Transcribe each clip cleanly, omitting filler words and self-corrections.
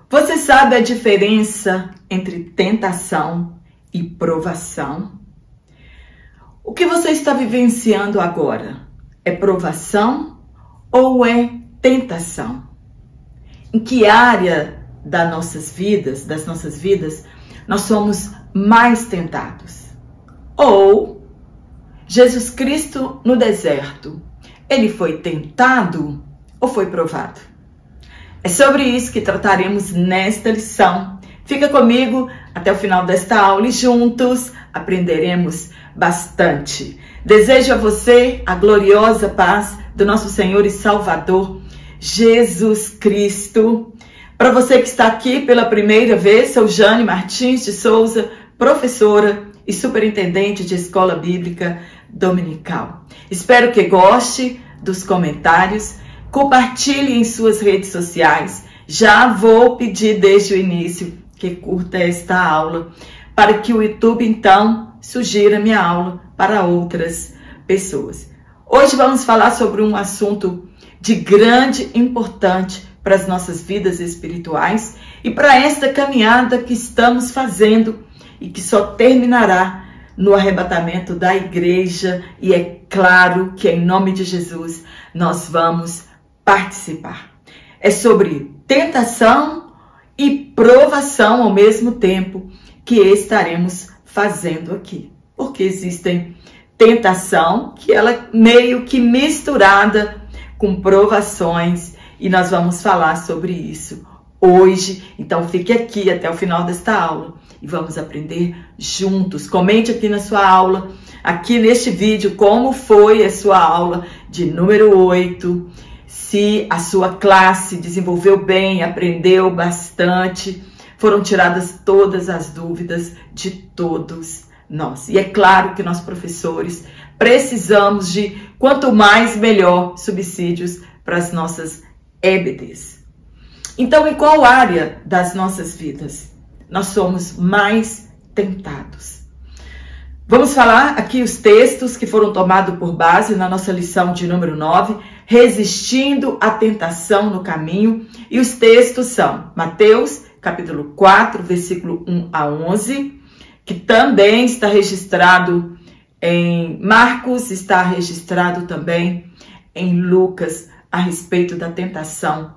Você sabe a diferença entre tentação e provação? O que você está vivenciando agora? É provação ou é tentação? Em que área das nossas vidas, nós somos mais tentados? Ou Jesus Cristo no deserto, ele foi tentado ou foi provado? É sobre isso que trataremos nesta lição. Fica comigo até o final desta aula e juntos aprenderemos bastante. Desejo a você a gloriosa paz do nosso Senhor e Salvador, Jesus Cristo. Para você que está aqui pela primeira vez, sou Jane Martins de Souza, professora e superintendente de Escola Bíblica Dominical. Espero que goste dos comentários. Compartilhe em suas redes sociais. Já vou pedir desde o início que curta esta aula, para que o YouTube, então, sugira minha aula para outras pessoas. Hoje vamos falar sobre um assunto de grande importância para as nossas vidas espirituais e para esta caminhada que estamos fazendo e que só terminará no arrebatamento da igreja. E é claro que, em nome de Jesus, nós vamos participar. É sobre tentação e provação ao mesmo tempo que estaremos fazendo aqui. Porque existem tentação que ela é meio que misturada com provações e nós vamos falar sobre isso hoje. Então fique aqui até o final desta aula e vamos aprender juntos. Comente aqui na sua aula, aqui neste vídeo, como foi a sua aula de número 8. Se a sua classe desenvolveu bem, aprendeu bastante, foram tiradas todas as dúvidas de todos nós. E é claro que nós, professores, precisamos de, quanto mais melhor, subsídios para as nossas EBDs. Então, em qual área das nossas vidas nós somos mais tentados? Vamos falar aqui os textos que foram tomados por base na nossa lição de número 9, Resistindo à Tentação no Caminho. E os textos são Mateus, capítulo 4, versículo 1 a 11, que também está registrado em Marcos, está registrado também em Lucas, a respeito da tentação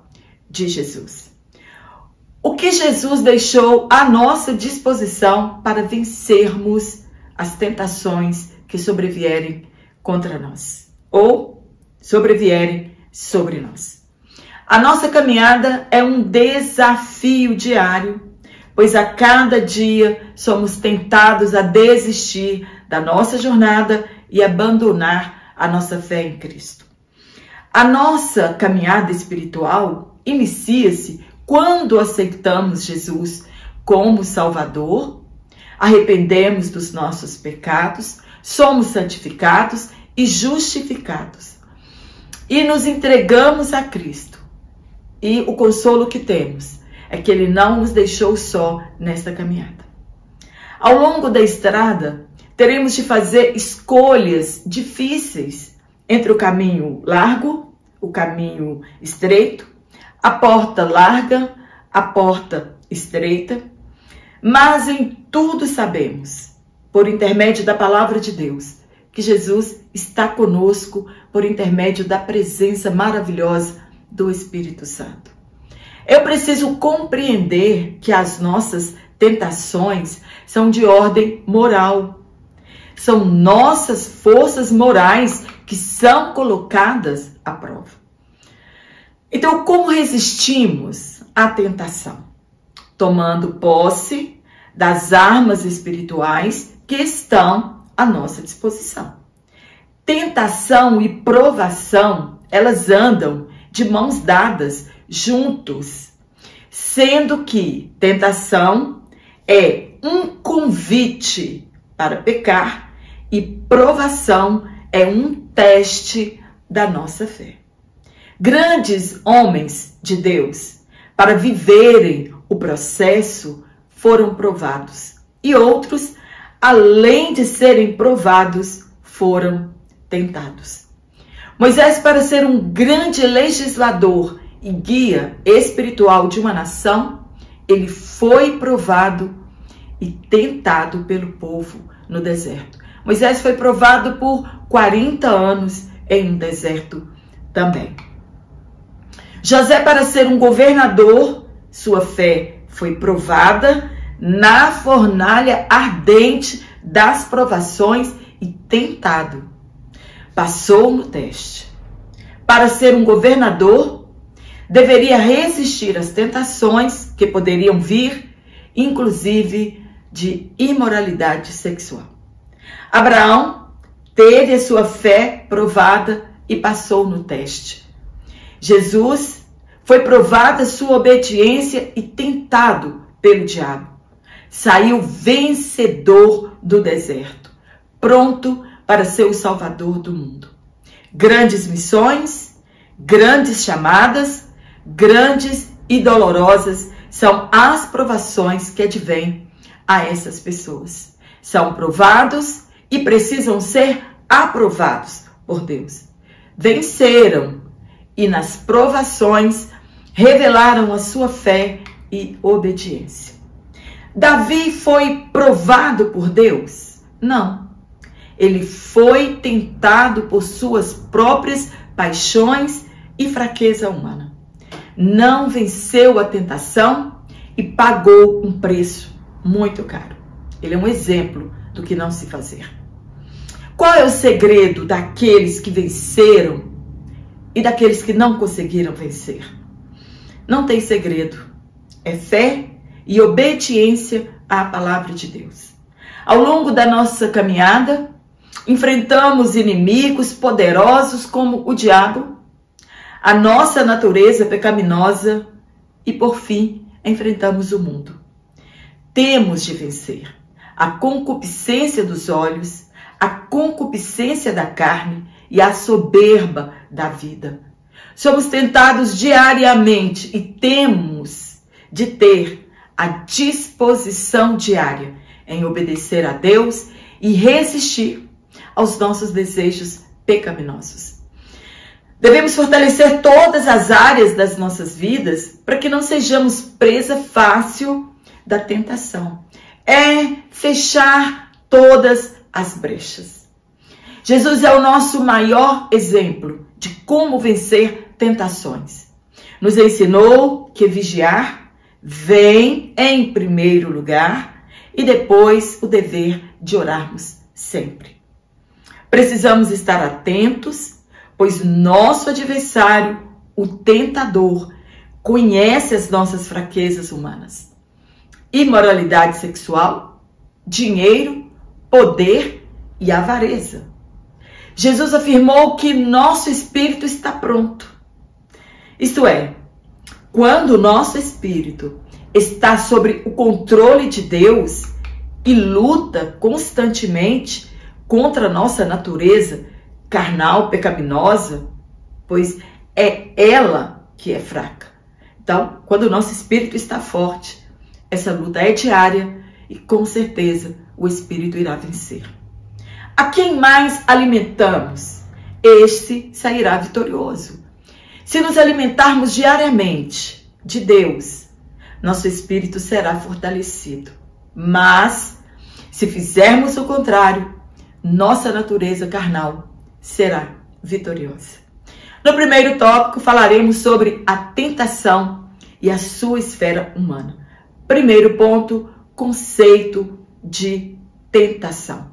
de Jesus. O que Jesus deixou à nossa disposição para vencermos as tentações que sobrevierem contra nós, ou sobrevierem sobre nós. A nossa caminhada é um desafio diário, pois a cada dia somos tentados a desistir da nossa jornada e abandonar a nossa fé em Cristo. A nossa caminhada espiritual inicia-se quando aceitamos Jesus como Salvador, arrependemos dos nossos pecados, somos santificados e justificados. E nos entregamos a Cristo. E o consolo que temos é que Ele não nos deixou só nesta caminhada. Ao longo da estrada, teremos de fazer escolhas difíceis entre o caminho largo, o caminho estreito, a porta larga, a porta estreita. Mas em tudo sabemos, por intermédio da palavra de Deus, que Jesus está conosco por intermédio da presença maravilhosa do Espírito Santo. Eu preciso compreender que as nossas tentações são de ordem moral. São nossas forças morais que são colocadas à prova. Então, como resistimos à tentação? Tomando posse das armas espirituais que estão à nossa disposição. Tentação e provação, elas andam de mãos dadas, juntos, sendo que tentação é um convite para pecar e provação é um teste da nossa fé. Grandes homens de Deus, para viverem o processo, foram provados. E outros, além de serem provados, foram tentados. Moisés, para ser um grande legislador e guia espiritual de uma nação, ele foi provado e tentado pelo povo no deserto. Moisés foi provado por 40 anos em um deserto também. José, para ser um governador, sua fé foi provada na fornalha ardente das provações e tentado. Passou no teste. Para ser um governador, deveria resistir às tentações que poderiam vir, inclusive de imoralidade sexual. Abraão teve a sua fé provada e passou no teste. Jesus foi provada sua obediência e tentado pelo diabo. Saiu vencedor do deserto, pronto para ser o salvador do mundo. Grandes missões, grandes chamadas, grandes e dolorosas são as provações que advêm a essas pessoas. São provados e precisam ser aprovados por Deus. Venceram e nas provações revelaram a sua fé e obediência. Davi foi provado por Deus? Não. Ele foi tentado por suas próprias paixões e fraqueza humana. Não venceu a tentação e pagou um preço muito caro. Ele é um exemplo do que não se fazer. Qual é o segredo daqueles que venceram e daqueles que não conseguiram vencer? Não tem segredo. É fé e obediência à palavra de Deus. Ao longo da nossa caminhada, enfrentamos inimigos poderosos como o diabo, a nossa natureza pecaminosa e, por fim, enfrentamos o mundo. Temos de vencer a concupiscência dos olhos, a concupiscência da carne e a soberba da vida. Somos tentados diariamente e temos de ter a disposição diária em obedecer a Deus e resistir aos nossos desejos pecaminosos. Devemos fortalecer todas as áreas das nossas vidas para que não sejamos presa fácil da tentação. É fechar todas as brechas. Jesus é o nosso maior exemplo de como vencer tentações. Nos ensinou que vigiar vem em primeiro lugar e depois o dever de orarmos sempre. Precisamos estar atentos, pois nosso adversário, o tentador, conhece as nossas fraquezas humanas. Imoralidade sexual, dinheiro, poder e avareza. Jesus afirmou que nosso espírito está pronto. Isto é, quando o nosso espírito está sob o controle de Deus e luta constantemente contra a nossa natureza carnal, pecaminosa, pois é ela que é fraca. Então, quando o nosso espírito está forte, essa luta é diária e com certeza o espírito irá vencer. A quem mais alimentamos, este sairá vitorioso. Se nos alimentarmos diariamente de Deus, nosso espírito será fortalecido. Mas, se fizermos o contrário, nossa natureza carnal será vitoriosa. No primeiro tópico, falaremos sobre a tentação e a sua esfera humana. Primeiro ponto, conceito de tentação.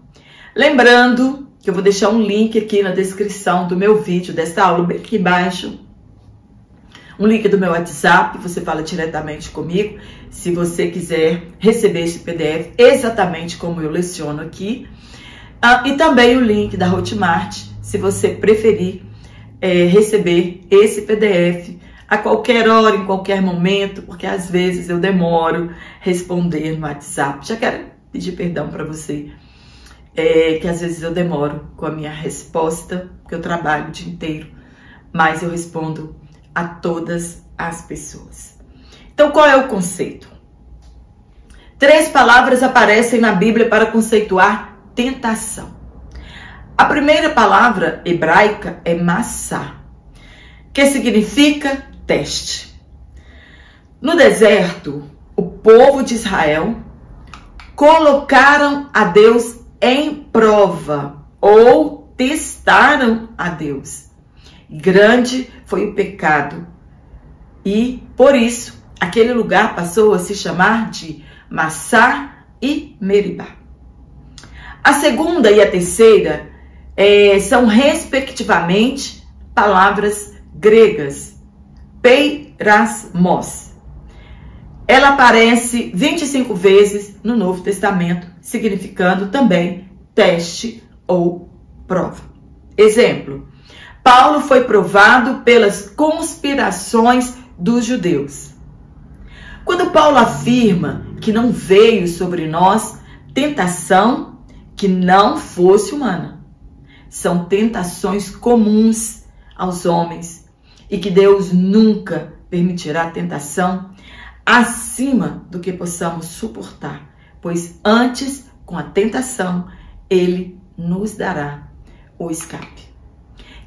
Lembrando que eu vou deixar um link aqui na descrição do meu vídeo, desta aula, bem aqui embaixo. Um link do meu WhatsApp, você fala diretamente comigo, se você quiser receber esse PDF exatamente como eu leciono aqui. E também o link da Hotmart, se você preferir receber esse PDF a qualquer hora, em qualquer momento, porque às vezes eu demoro responder no WhatsApp. Já quero pedir perdão para você, que às vezes eu demoro com a minha resposta, porque eu trabalho o dia inteiro, mas eu respondo a todas as pessoas. Então, qual é o conceito? 3 palavras aparecem na Bíblia para conceituar tentação. A primeira palavra hebraica é massá, que significa teste. No deserto, o povo de Israel colocaram a Deus em prova ou testaram a Deus. Grande foi o pecado e, por isso, aquele lugar passou a se chamar de Massá e Meribá. A segunda e a terceira são, respectivamente, palavras gregas. Peirasmos. Ela aparece 25 vezes no Novo Testamento, significando também teste ou prova. Exemplo: Paulo foi provado pelas conspirações dos judeus. Quando Paulo afirma que não veio sobre nós tentação que não fosse humana, são tentações comuns aos homens e que Deus nunca permitirá tentação acima do que possamos suportar, pois antes, com a tentação, Ele nos dará o escape.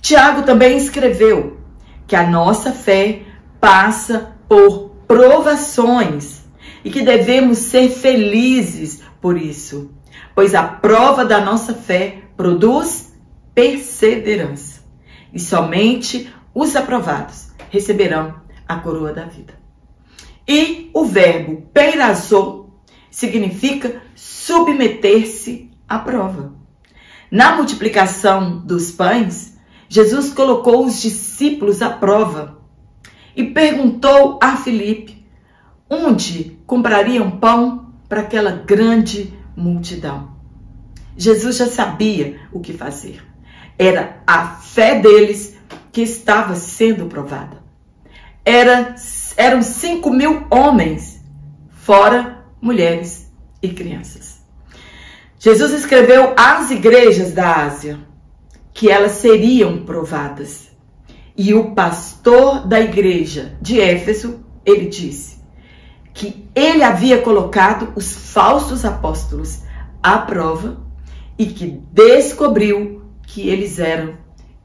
Tiago também escreveu que a nossa fé passa por provações e que devemos ser felizes por isso, pois a prova da nossa fé produz perseverança e somente os aprovados receberão a coroa da vida. E o verbo peirazo significa submeter-se à prova. Na multiplicação dos pães, Jesus colocou os discípulos à prova e perguntou a Filipe onde comprariam pão para aquela grande multidão. Jesus já sabia o que fazer. Era a fé deles que estava sendo provada. Eram 5.000 homens, fora mulheres e crianças. Jesus escreveu às igrejas da Ásia que elas seriam provadas. E o pastor da igreja de Éfeso, ele disse que ele havia colocado os falsos apóstolos à prova e que descobriu que eles eram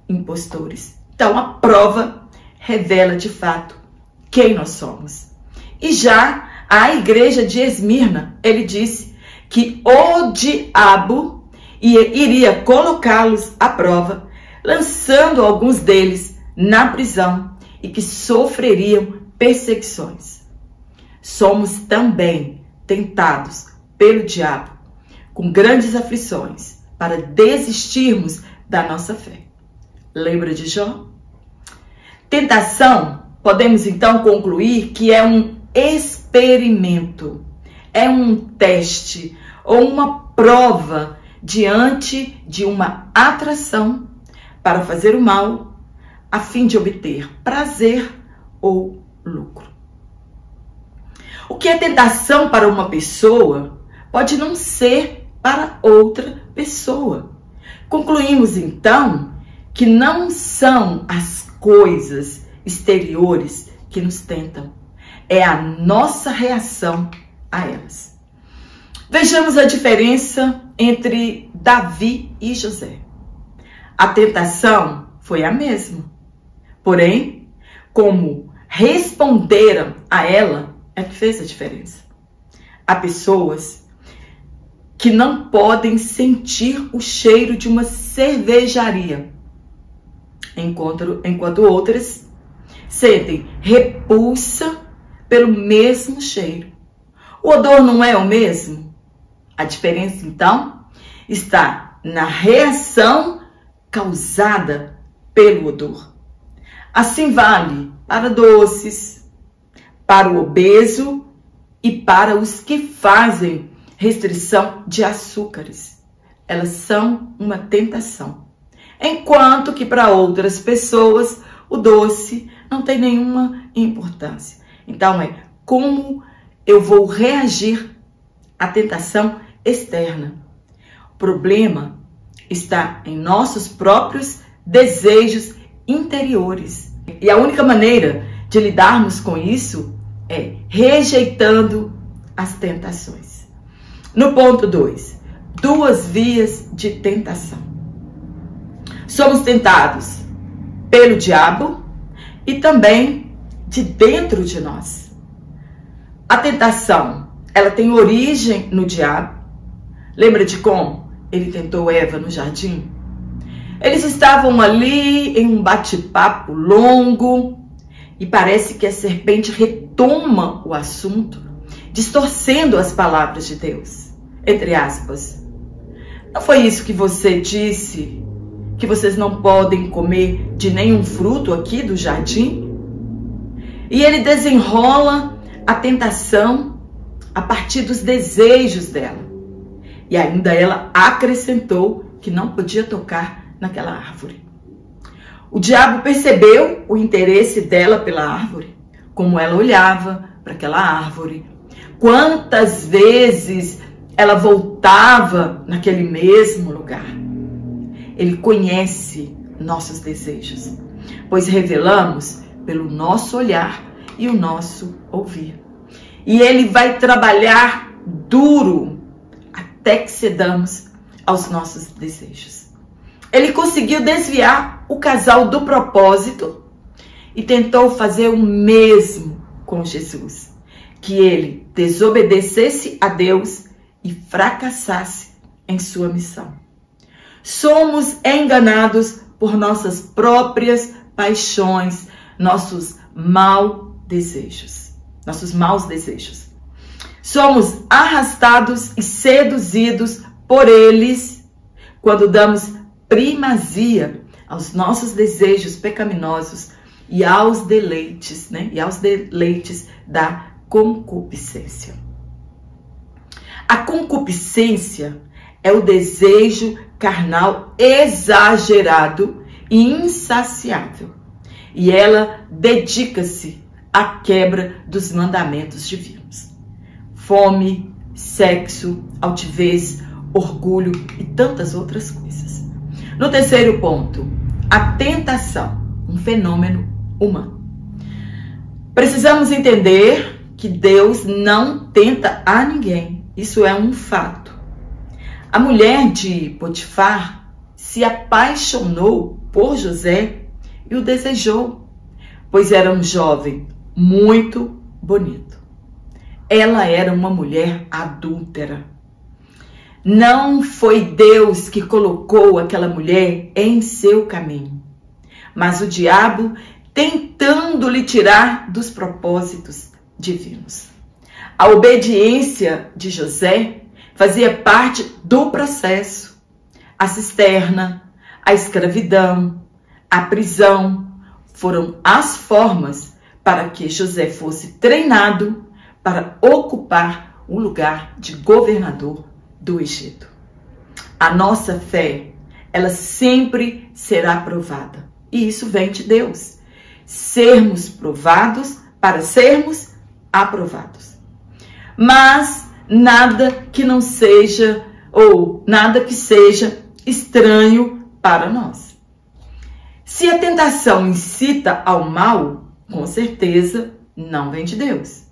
impostores. Então, a prova revela de fato quem nós somos. E já a igreja de Esmirna, ele disse que o diabo iria colocá-los à prova, lançando alguns deles na prisão e que sofreriam perseguições. Somos também tentados pelo diabo com grandes aflições para desistirmos da nossa fé. Lembra de Jó? Tentação, podemos então concluir que é um experimento, é um teste ou uma prova diante de uma atração para fazer o mal a fim de obter prazer ou lucro. O que é tentação para uma pessoa pode não ser para outra pessoa. Concluímos então que não são as coisas exteriores que nos tentam, é a nossa reação a elas. Vejamos a diferença entre Davi e José. A tentação foi a mesma, porém, como responderam a ela é que fez a diferença. Há pessoas que não podem sentir o cheiro de uma cervejaria, enquanto outras sentem repulsa pelo mesmo cheiro. O odor não é o mesmo? A diferença, então, está na reação causada pelo odor. Assim vale para doces, para o obeso e para os que fazem restrição de açúcares. Elas são uma tentação. Enquanto que para outras pessoas o doce não tem nenhuma importância. Então é como eu vou reagir à tentação externa. O problema está em nossos próprios desejos interiores. E a única maneira de lidarmos com isso é rejeitando as tentações. No ponto 2, duas vias de tentação. Somos tentados pelo diabo e também de dentro de nós. A tentação ela tem origem no diabo. Lembra de como ele tentou Eva no jardim? Eles estavam ali em um bate-papo longo e parece que a serpente retoma o assunto, distorcendo as palavras de Deus. Entre aspas. Não foi isso que você disse? Que vocês não podem comer de nenhum fruto aqui do jardim? E ele desenrola a tentação a partir dos desejos dela. E ainda ela acrescentou que não podia tocar naquela árvore. O diabo percebeu o interesse dela pela árvore, como ela olhava para aquela árvore, quantas vezes ela voltava naquele mesmo lugar. Ele conhece nossos desejos, pois revelamos pelo nosso olhar e o nosso ouvir. E ele vai trabalhar duro até que cedamos aos nossos desejos. Ele conseguiu desviar o casal do propósito e tentou fazer o mesmo com Jesus, que ele desobedecesse a Deus e fracassasse em sua missão. Somos enganados por nossas próprias paixões, nossos maus desejos. Somos arrastados e seduzidos por eles quando damos primazia aos nossos desejos pecaminosos e aos deleites, da concupiscência. A concupiscência é o desejo carnal exagerado e insaciável, e ela dedica-se à quebra dos mandamentos divinos. Fome, sexo, altivez, orgulho e tantas outras coisas. No terceiro ponto, a tentação, um fenômeno humano. Precisamos entender que Deus não tenta a ninguém. Isso é um fato. A mulher de Potifar se apaixonou por José e o desejou, pois era um jovem muito bonito. Ela era uma mulher adúltera. Não foi Deus que colocou aquela mulher em seu caminho, mas o diabo tentando lhe tirar dos propósitos divinos. A obediência de José fazia parte do processo. A cisterna, a escravidão, a prisão foram as formas para que José fosse treinado para ocupar o lugar de governador do Egito. A nossa fé, ela sempre será provada. E isso vem de Deus. Sermos provados para sermos aprovados. Mas nada que não seja, ou nada que seja estranho para nós. Se a tentação incita ao mal, com certeza não vem de Deus.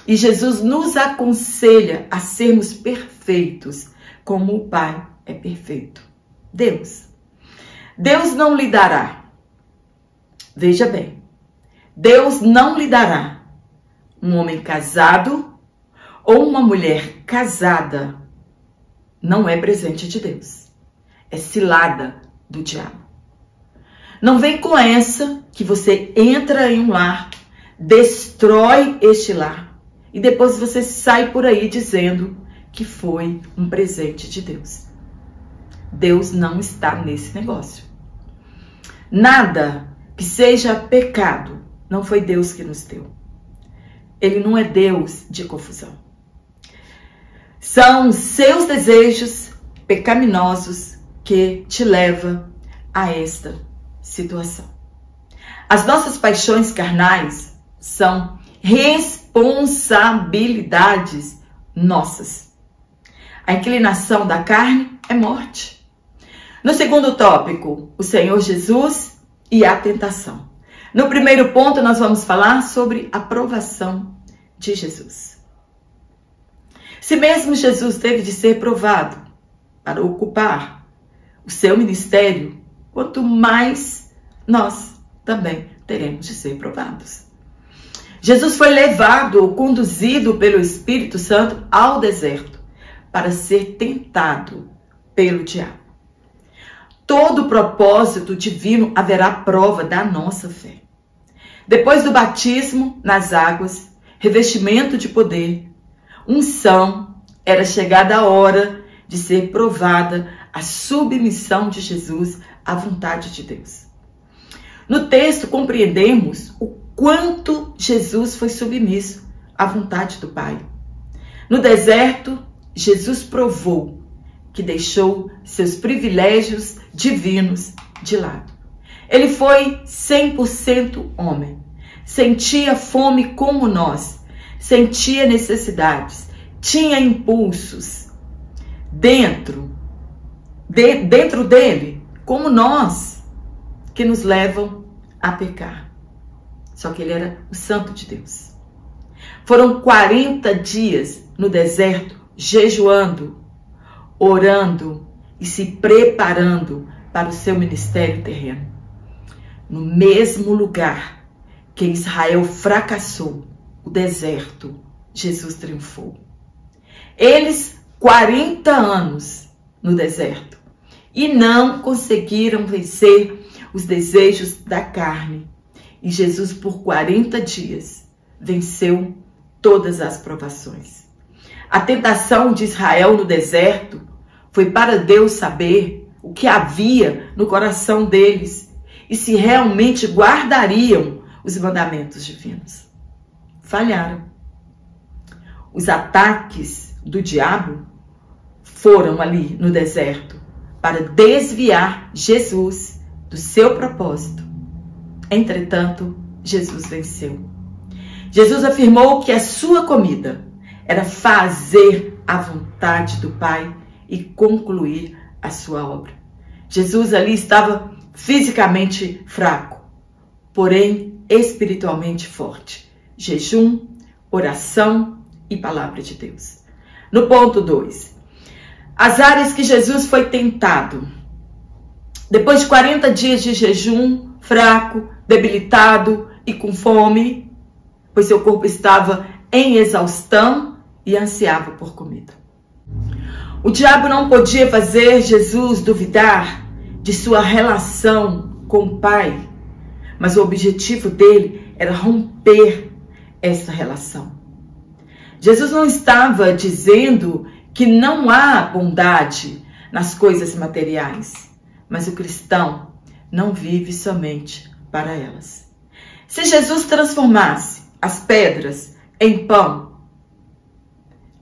E Jesus nos aconselha a sermos perfeitos, como o Pai é perfeito. Deus não lhe dará. Veja bem, Deus não lhe dará um homem casado ou uma mulher casada. Não é presente de Deus. É cilada do diabo. Não vem com essa que você entra em um lar, destrói este lar e depois você sai por aí dizendo que foi um presente de Deus. Deus não está nesse negócio. Nada que seja pecado não foi Deus que nos deu. Ele não é Deus de confusão. São seus desejos pecaminosos que te levam a esta situação. As nossas paixões carnais são responsabilidades nossas. A inclinação da carne é morte. No segundo tópico, o Senhor Jesus e a tentação. No primeiro ponto, nós vamos falar sobre a provação de Jesus. Se mesmo Jesus teve de ser provado para ocupar o seu ministério, quanto mais nós também teremos de ser provados. Jesus foi levado ou conduzido pelo Espírito Santo ao deserto para ser tentado pelo diabo. Todo propósito divino haverá prova da nossa fé. Depois do batismo nas águas, revestimento de poder, unção, era chegada a hora de ser provada a submissão de Jesus à vontade de Deus. No texto compreendemos o quanto Jesus foi submisso à vontade do Pai. No deserto, Jesus provou que deixou seus privilégios divinos de lado. Ele foi 100% homem. Sentia fome como nós, sentia necessidades, tinha impulsos dentro dele, como nós, que nos levam a pecar. Só que ele era o Santo de Deus. Foram 40 dias no deserto, jejuando, orando e se preparando para o seu ministério terreno. No mesmo lugar que Israel fracassou, o deserto, Jesus triunfou. Eles, 40 anos no deserto, e não conseguiram vencer os desejos da carne. E Jesus, por 40 dias, venceu todas as provações. A tentação de Israel no deserto foi para Deus saber o que havia no coração deles e se realmente guardariam os mandamentos divinos. Falharam. Os ataques do diabo foram ali no deserto para desviar Jesus do seu propósito. Entretanto, Jesus venceu. Jesus afirmou que a sua comida era fazer a vontade do Pai e concluir a sua obra. Jesus ali estava fisicamente fraco, porém espiritualmente forte. Jejum, oração e palavra de Deus. No ponto 2, as áreas que Jesus foi tentado. Depois de 40 dias de jejum, fraco, debilitado e com fome, pois seu corpo estava em exaustão e ansiava por comida. O diabo não podia fazer Jesus duvidar de sua relação com o Pai, mas o objetivo dele era romper essa relação. Jesus não estava dizendo que não há bondade nas coisas materiais, mas o cristão não vive somente para elas. Se Jesus transformasse as pedras em pão,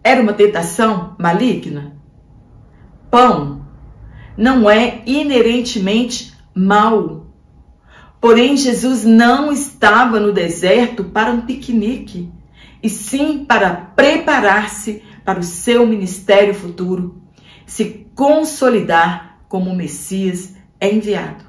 era uma tentação maligna? Pão não é inerentemente mau. Porém, Jesus não estava no deserto para um piquenique, e sim para preparar-se para o seu ministério futuro, se consolidar como Messias enviado.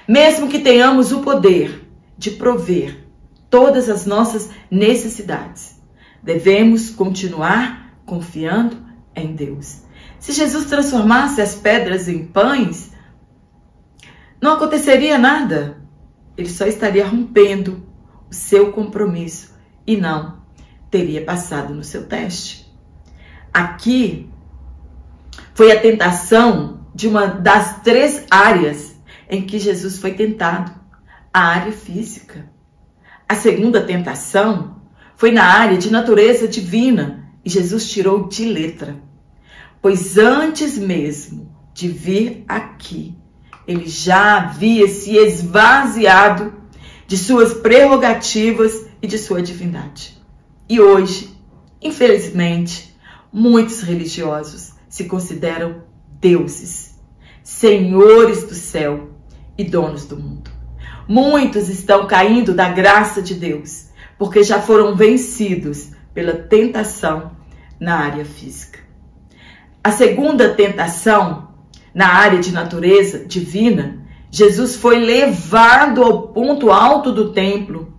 Mesmo que tenhamos o poder de prover todas as nossas necessidades, devemos continuar confiando em Deus. Se Jesus transformasse as pedras em pães, não aconteceria nada. Ele só estaria rompendo o seu compromisso e não teria passado no seu teste. Aqui foi a tentação de uma das 3 áreas em que Jesus foi tentado, a área física. A segunda tentação foi na área de natureza divina e Jesus tirou de letra. Pois antes mesmo de vir aqui, ele já havia se esvaziado de suas prerrogativas e de sua divindade. E hoje, infelizmente, muitos religiosos se consideram deuses, senhores do céu e donos do mundo. Muitos estão caindo da graça de Deus, porque já foram vencidos pela tentação na área física. A segunda tentação, na área de natureza divina, Jesus foi levado ao ponto alto do templo.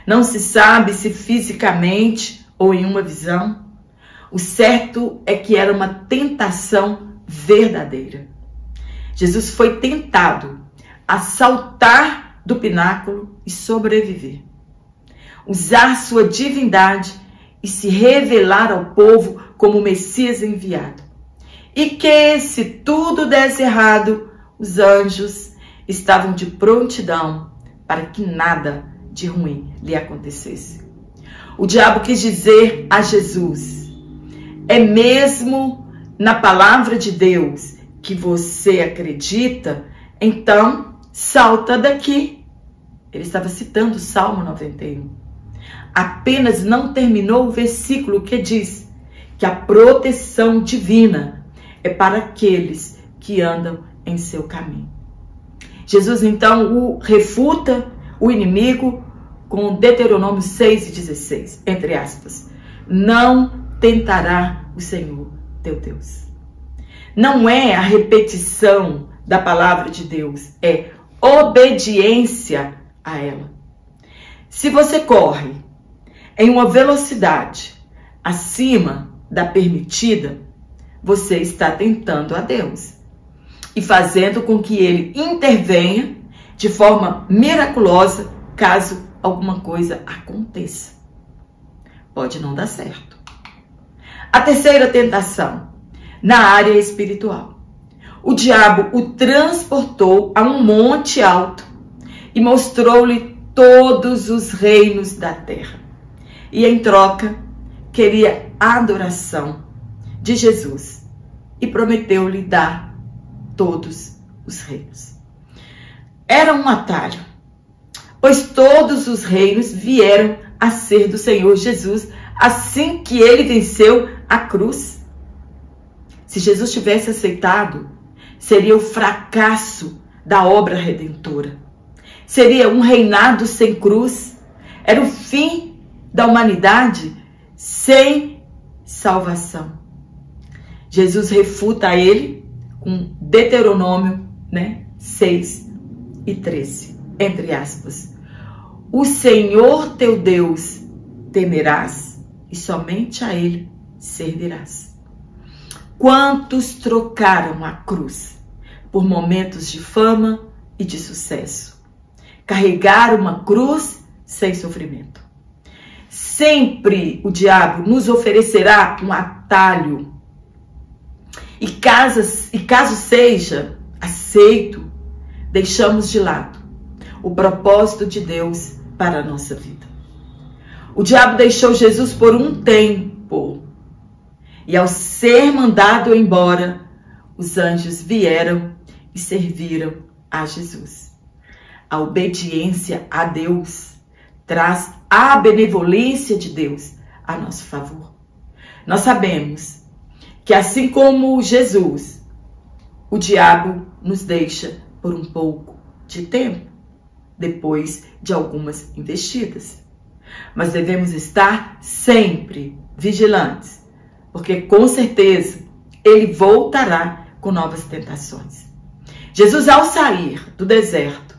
Não se sabe se fisicamente ou em uma visão. O certo é que era uma tentação verdadeira. Jesus foi tentado a saltar do pináculo e sobreviver. usar sua divindade e se revelar ao povo como o Messias enviado. E que, se tudo desse errado, os anjos estavam de prontidão para que nada de ruim lhe acontecesse. O diabo quis dizer a Jesus: é mesmo na palavra de Deus que você acredita? Então, salta daqui. Ele estava citando o Salmo 91. Apenas não terminou o versículo que diz que a proteção divina é para aqueles que andam em seu caminho. Jesus, então, refuta o inimigo com Deuteronômio 6:16, entre aspas. Não tentará o Senhor teu Deus. Não é a repetição da palavra de Deus, é obediência a ela. Se você corre em uma velocidade acima da permitida, você está tentando a Deus e fazendo com que ele intervenha de forma miraculosa caso alguma coisa aconteça. Pode não dar certo. A terceira tentação, na área espiritual. O diabo o transportou a um monte alto e mostrou-lhe todos os reinos da terra. E em troca, queria a adoração de Jesus e prometeu-lhe dar todos os reinos. Era um atalho, pois todos os reinos vieram a ser do Senhor Jesus assim que ele venceu a cruz. Se Jesus tivesse aceitado, seria o fracasso da obra redentora. Seria um reinado sem cruz. Era o fim da humanidade sem salvação. Jesus refuta ele com Deuteronômio 6:13, entre aspas. O Senhor teu Deus temerás e somente a ele servirás. Quantos trocaram a cruz por momentos de fama e de sucesso? Carregar uma cruz sem sofrimento. Sempre o diabo nos oferecerá um atalho. E caso seja aceito, deixamos de lado o propósito de Deus para a nossa vida. O diabo deixou Jesus por um tempo. E ao ser mandado embora, os anjos vieram e serviram a Jesus. A obediência a Deus traz a benevolência de Deus a nosso favor. Nós sabemos que assim como Jesus, o diabo nos deixa por um pouco de tempo, depois de algumas investidas. Mas devemos estar sempre vigilantes, porque com certeza ele voltará com novas tentações. Jesus, ao sair do deserto,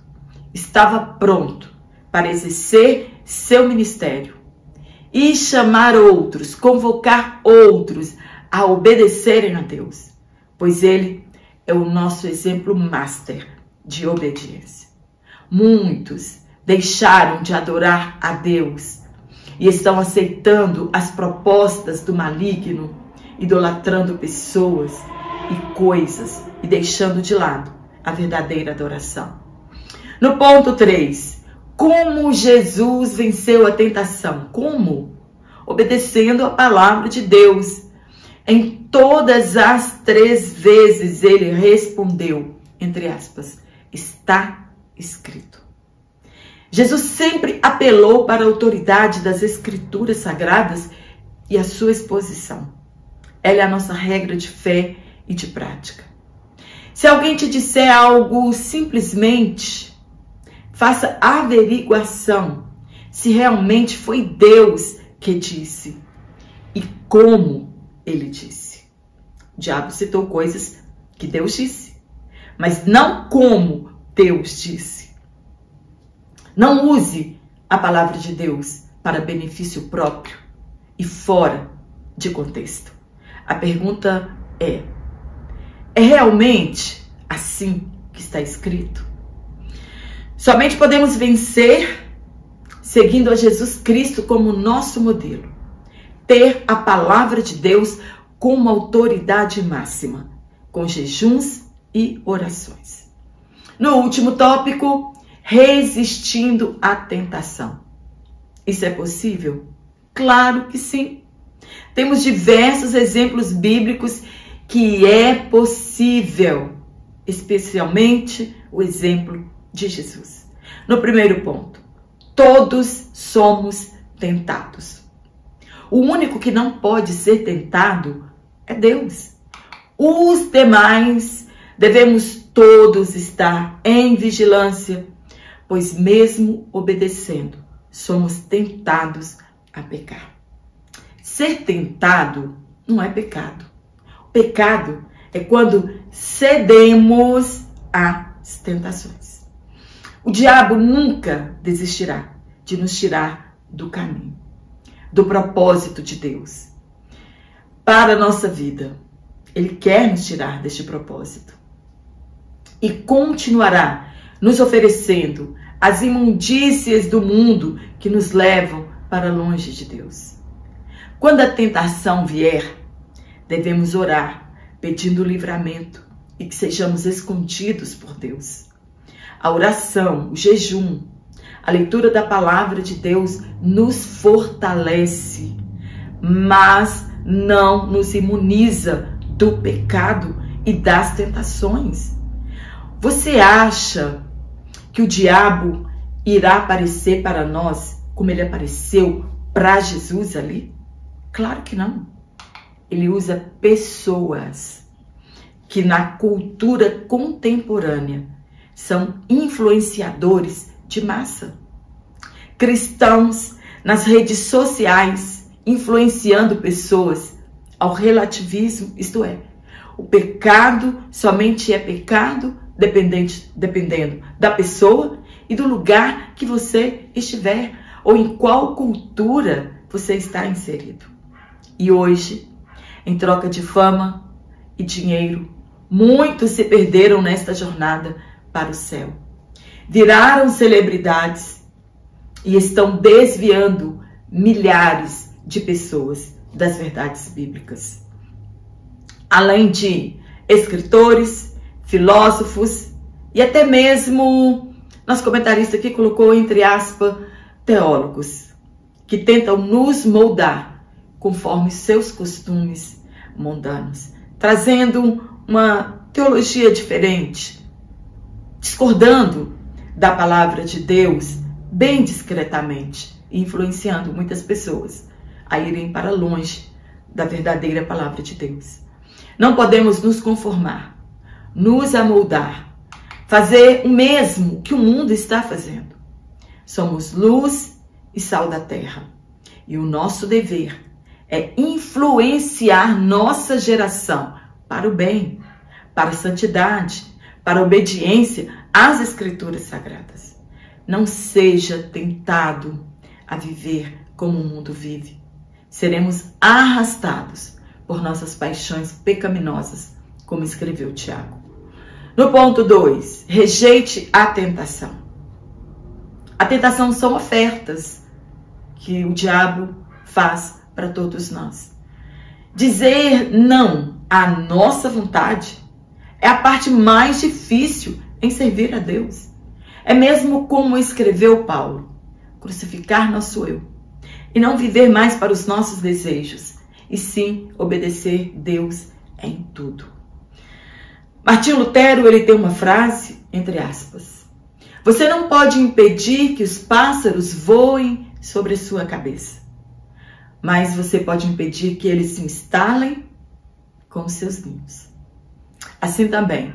estava pronto para exercer seu ministério e chamar outros, convocar outros a obedecerem a Deus, pois ele é o nosso exemplo master de obediência. Muitos deixaram de adorar a Deus e estão aceitando as propostas do maligno, idolatrando pessoas e coisas e deixando de lado a verdadeira adoração. No ponto 3, como Jesus venceu a tentação? Como? Obedecendo a palavra de Deus. Em todas as 3 vezes ele respondeu, entre aspas, está escrito. Jesus sempre apelou para a autoridade das Escrituras Sagradas e a sua exposição. Ela é a nossa regra de fé e de prática. Se alguém te disser algo, simplesmente faça averiguação se realmente foi Deus que disse e como ele disse. O diabo citou coisas que Deus disse, mas não como Deus disse. Não use a palavra de Deus para benefício próprio e fora de contexto. A pergunta é realmente assim que está escrito? Somente podemos vencer seguindo a Jesus Cristo como nosso modelo. Ter a palavra de Deus como autoridade máxima, com jejuns e orações. No último tópico, resistindo à tentação. Isso é possível? Claro que sim. Temos diversos exemplos bíblicos que é possível, especialmente o exemplo de Jesus. No primeiro ponto, todos somos tentados. O único que não pode ser tentado é Deus. Os demais devemos todos estar em vigilância, pois mesmo obedecendo, somos tentados a pecar. Ser tentado não é pecado. O pecado é quando cedemos às tentações. O diabo nunca desistirá de nos tirar do caminho, do propósito de Deus para a nossa vida. Ele quer nos tirar deste propósito e continuará nos oferecendo as imundícias do mundo que nos levam para longe de Deus. Quando a tentação vier, devemos orar, pedindo livramento e que sejamos escondidos por Deus. A oração, o jejum, a leitura da palavra de Deus nos fortalece, mas não nos imuniza do pecado e das tentações. Você acha que o diabo irá aparecer para nós como ele apareceu para Jesus ali? Claro que não. Ele usa pessoas que na cultura contemporânea são influenciadores de massa. Cristãos nas redes sociais influenciando pessoas ao relativismo, isto é, o pecado somente é pecado dependendo da pessoa e do lugar que você estiver ou em qual cultura você está inserido. E hoje, em troca de fama e dinheiro, muitos se perderam nesta jornada para o céu. Viraram celebridades e estão desviando milhares de pessoas das verdades bíblicas. Além de escritores, filósofos e até mesmo, nosso comentarista aqui colocou entre aspas, teólogos, que tentam nos moldar conforme seus costumes mundanos, trazendo uma teologia diferente, discordando da palavra de Deus bem discretamente, influenciando muitas pessoas a irem para longe da verdadeira palavra de Deus. Não podemos nos conformar, nos amoldar, fazer o mesmo que o mundo está fazendo. Somos luz e sal da terra. E o nosso dever é influenciar nossa geração para o bem, para a santidade, para a obediência às Escrituras Sagradas. Não seja tentado a viver como o mundo vive. Seremos arrastados por nossas paixões pecaminosas, como escreveu Tiago. No ponto 2, rejeite a tentação. A tentação são ofertas que o diabo faz para todos nós. Dizer não à nossa vontade é a parte mais difícil em servir a Deus. É mesmo como escreveu Paulo, crucificar nosso eu e não viver mais para os nossos desejos, e sim obedecer Deus em tudo. Martinho Lutero, ele tem uma frase, entre aspas, você não pode impedir que os pássaros voem sobre a sua cabeça, mas você pode impedir que eles se instalem com os seus ninhos. Assim também,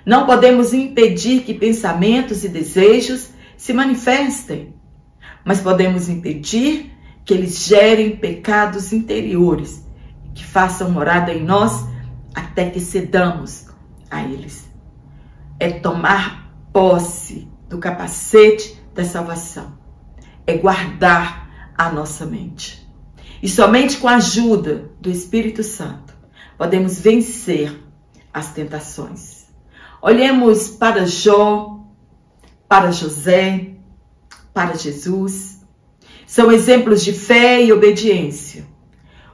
não podemos impedir que pensamentos e desejos se manifestem, mas podemos impedir que eles gerem pecados interiores, que façam morada em nós até que cedamos a eles. É tomar posse do capacete da salvação, é guardar a nossa mente. E somente com a ajuda do Espírito Santo podemos vencer as tentações. Olhemos para Jó, para José, para Jesus. São exemplos de fé e obediência.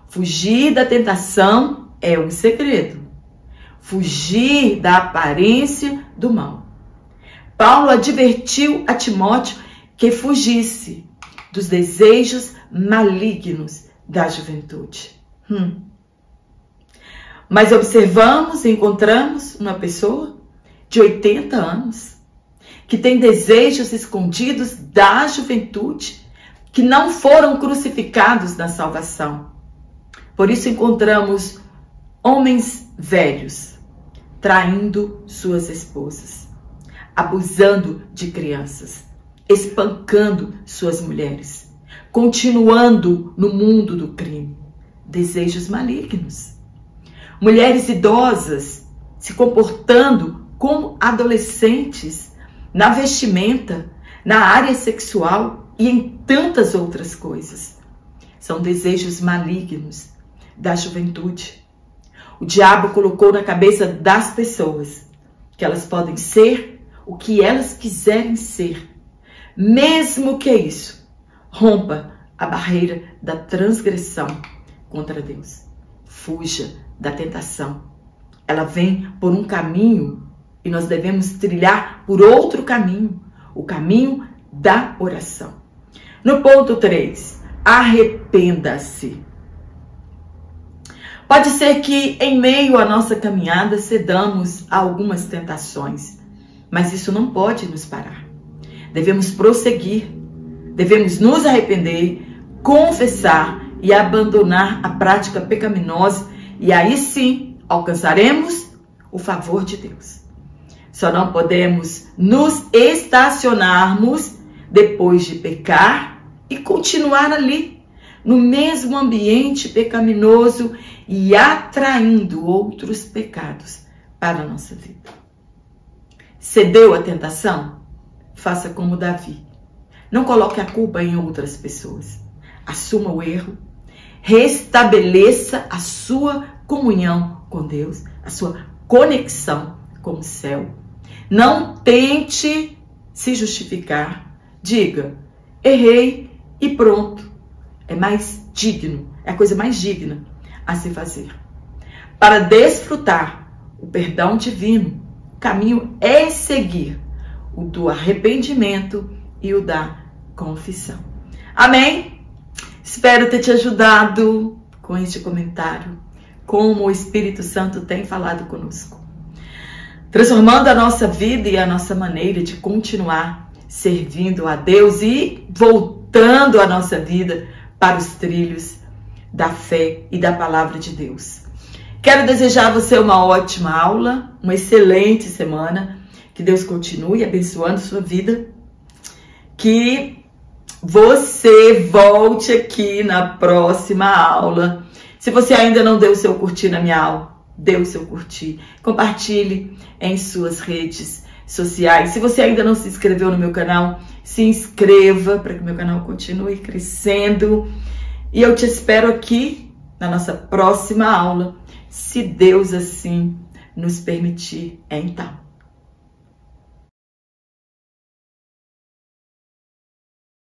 Fugir da tentação é um segredo. Fugir da aparência do mal. Paulo advertiu a Timóteo que fugisse dos desejos malignos da juventude. Mas observamos e encontramos uma pessoa de 80 anos que tem desejos escondidos da juventude que não foram crucificados na salvação. Por isso encontramos homens velhos traindo suas esposas, abusando de crianças, espancando suas mulheres, continuando no mundo do crime, desejos malignos. Mulheres idosas se comportando como adolescentes na vestimenta, na área sexual e em tantas outras coisas. São desejos malignos da juventude. O diabo colocou na cabeça das pessoas que elas podem ser o que elas quiserem ser, mesmo que isso rompa a barreira da transgressão contra Deus. Fuja da tentação. Ela vem por um caminho e nós devemos trilhar por outro caminho, o caminho da oração. No ponto 3, arrependa-se. Pode ser que em meio à nossa caminhada cedamos a algumas tentações, mas isso não pode nos parar. Devemos prosseguir, devemos nos arrepender, confessar e abandonar a prática pecaminosa e aí sim alcançaremos o favor de Deus. Só não podemos nos estacionarmos depois de pecar e continuar ali, no mesmo ambiente pecaminoso e atraindo outros pecados para a nossa vida. Cedeu à tentação? Faça como Davi. Não coloque a culpa em outras pessoas. Assuma o erro. Restabeleça a sua comunhão com Deus, a sua conexão com o céu. Não tente se justificar. Diga, errei e pronto. É mais digno, é a coisa mais digna a se fazer. Para desfrutar o perdão divino, o caminho é seguir o do arrependimento e o da confissão. Amém? Espero ter te ajudado com este comentário, como o Espírito Santo tem falado conosco, transformando a nossa vida e a nossa maneira de continuar servindo a Deus e voltando a nossa vida para os trilhos da fé e da palavra de Deus. Quero desejar a você uma ótima aula, uma excelente semana, que Deus continue abençoando sua vida, que você volte aqui na próxima aula. Se você ainda não deu o seu curtir na minha aula, dê o seu curtir, compartilhe em suas redes sociais. Se você ainda não se inscreveu no meu canal, se inscreva para que meu canal continue crescendo. E eu te espero aqui na nossa próxima aula, se Deus assim nos permitir, então.